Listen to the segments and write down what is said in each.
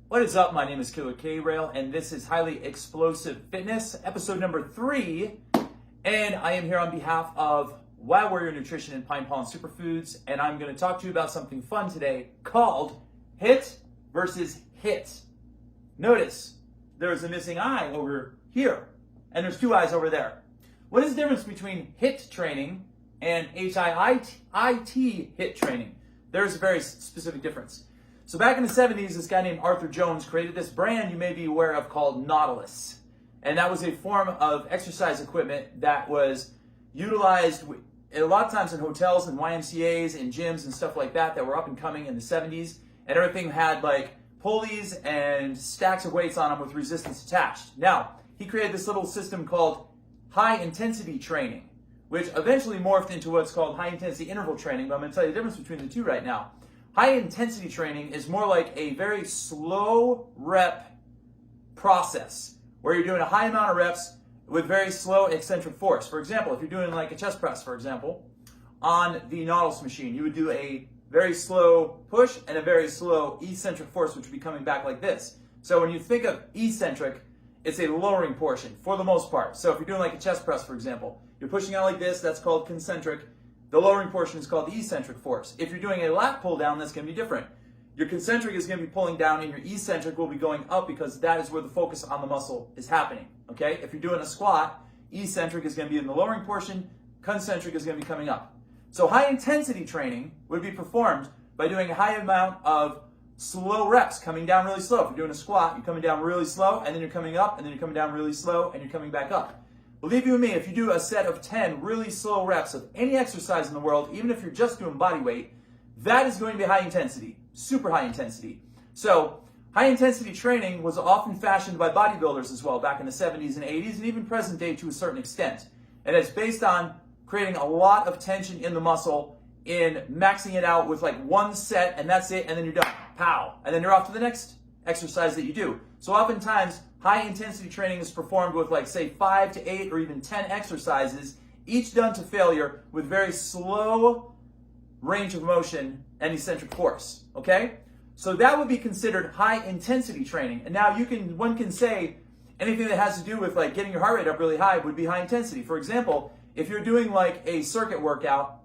What is up? My name is Killer K-Rail, and this is Highly Explosive Fitness, episode number 3. And I am here on behalf of Wild Warrior Nutrition and Pine Pollen Superfoods, and I'm going to talk to you about something fun today called HIIT versus HIIT. Notice there's a missing eye over here, and there's 2 eyes over there. What is the difference between HIIT training and HIIT HIIT training? There's a very specific difference. So back in the 70s, this guy named Arthur Jones created this brand you may be aware of called Nautilus. And that was a form of exercise equipment that was utilized a lot of times in hotels and YMCAs and gyms and stuff like that were up and coming in the 70s. And everything had like pulleys and stacks of weights on them with resistance attached. Now, he created this little system called high intensity training, which eventually morphed into what's called high intensity interval training. But I'm going to tell you the difference between the two right now. High intensity training is more like a very slow rep process where you're doing a high amount of reps with very slow eccentric force. For example, if you're doing like a chest press, for example, on the Nautilus machine, you would do a very slow push and a very slow eccentric force, which would be coming back like this. So when you think of eccentric, it's a lowering portion for the most part. So if you're doing like a chest press, for example, you're pushing out like this, that's called concentric. The lowering portion is called the eccentric force. If you're doing a lat pull down, that's going to be different. Your concentric is going to be pulling down and your eccentric will be going up because that is where the focus on the muscle is happening. Okay? If you're doing a squat, eccentric is going to be in the lowering portion, concentric is going to be coming up. So high intensity training would be performed by doing a high amount of slow reps, coming down really slow. If you're doing a squat, you're coming down really slow, and then you're coming up, and then you're coming down really slow, and you're coming back up. Believe you me, if you do a set of 10 really slow reps of any exercise in the world, even if you're just doing body weight, that is going to be high intensity, super high intensity. So high intensity training was often fashioned by bodybuilders as well back in the 70s and 80s and even present day to a certain extent. And it's based on creating a lot of tension in the muscle in maxing it out with like one set and that's it, and then you're done. Pow. And then you're off to the next exercise that you do. So oftentimes, high intensity training is performed with like say 5 to 8 or even 10 exercises, each done to failure with very slow range of motion and eccentric force, okay? So that would be considered high intensity training. And now one can say anything that has to do with like getting your heart rate up really high would be high intensity. For example, if you're doing like a circuit workout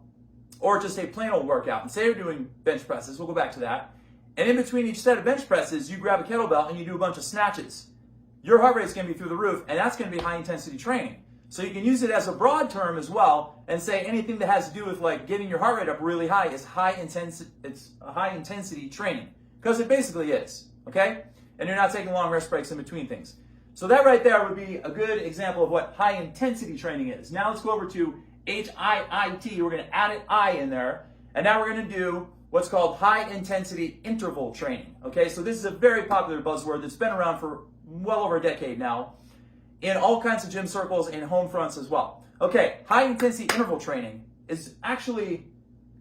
or just a plain old workout, and say you're doing bench presses, we'll go back to that, and in between each set of bench presses, you grab a kettlebell and you do a bunch of snatches. Your heart rate is going to be through the roof, and that's going to be high intensity training. So you can use it as a broad term as well, and say anything that has to do with like getting your heart rate up really high is high intensity training, because it basically is, okay? And you're not taking long rest breaks in between things. So that right there would be a good example of what high intensity training is. Now let's go over to HIIT. We're going to add an I in there, and now we're going to do what's called high intensity interval training. Okay, so this is a very popular buzzword that's been around for well over a decade now in all kinds of gym circles and home fronts as well. Okay, high intensity interval training is actually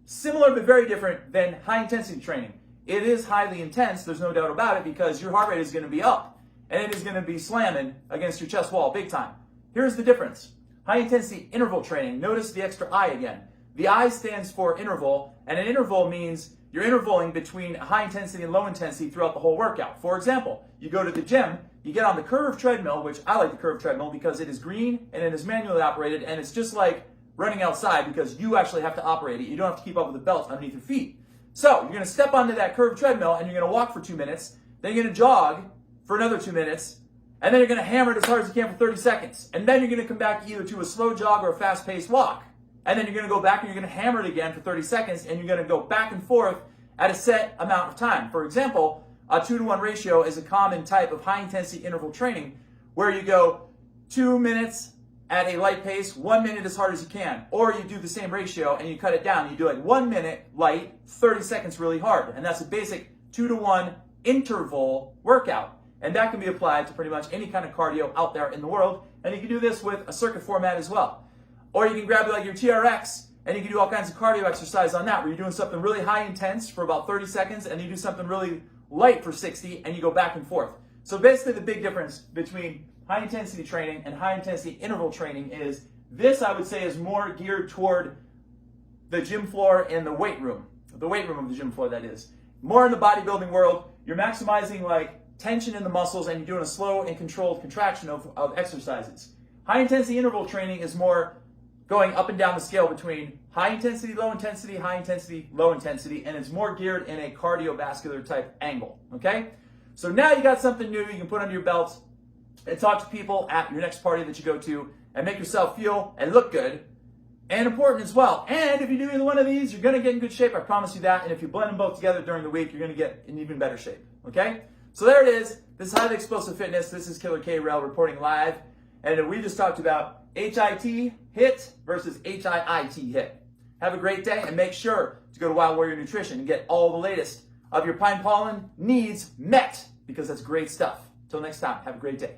similar but very different than high intensity training. It is highly intense, there's no doubt about it, because your heart rate is going to be up and it is going to be slamming against your chest wall big time. Here's the difference. High intensity interval training, notice the extra I again. The I stands for interval, and an interval means you're intervaling between high intensity and low intensity throughout the whole workout. For example, you go to the gym, you get on the curved treadmill, which I like the curved treadmill because it is green and it is manually operated, and it's just like running outside because you actually have to operate it. You don't have to keep up with the belt underneath your feet. So you're going to step onto that curved treadmill and you're going to walk for 2 minutes, then you're going to jog for another 2 minutes, and then you're going to hammer it as hard as you can for 30 seconds. And then you're going to come back either to a slow jog or a fast-paced walk. And then you're going to go back and you're going to hammer it again for 30 seconds, and you're going to go back and forth at a set amount of time. For example, a 2-to-1 ratio is a common type of high-intensity interval training where you go 2 minutes at a light pace, 1 minute as hard as you can. Or you do the same ratio and you cut it down. You do like 1 minute light, 30 seconds really hard. And that's a basic 2-to-1 interval workout. And that can be applied to pretty much any kind of cardio out there in the world. And you can do this with a circuit format as well. Or you can grab like your TRX and you can do all kinds of cardio exercise on that where you're doing something really high intense for about 30 seconds and you do something really light for 60 and you go back and forth. So basically the big difference between high intensity training and high intensity interval training is this, I would say, is more geared toward the gym floor and the weight room of the gym floor, that is. More in the bodybuilding world, you're maximizing like tension in the muscles and you're doing a slow and controlled contraction of exercises. High intensity interval training is more going up and down the scale between high intensity, low intensity, and it's more geared in a cardiovascular type angle, okay? So now you got something new you can put under your belt and talk to people at your next party that you go to and make yourself feel and look good and important as well. And if you do either one of these, you're gonna get in good shape, I promise you that. And if you blend them both together during the week, you're gonna get in even better shape, okay? So there it is. This is Highly Explosive Fitness. This is Killer K-Rail reporting live. And we just talked about HIIT HIIT versus HIIT HIIT. Have a great day and make sure to go to Wild Warrior Nutrition and get all the latest of your pine pollen needs met because that's great stuff. Till next time, have a great day.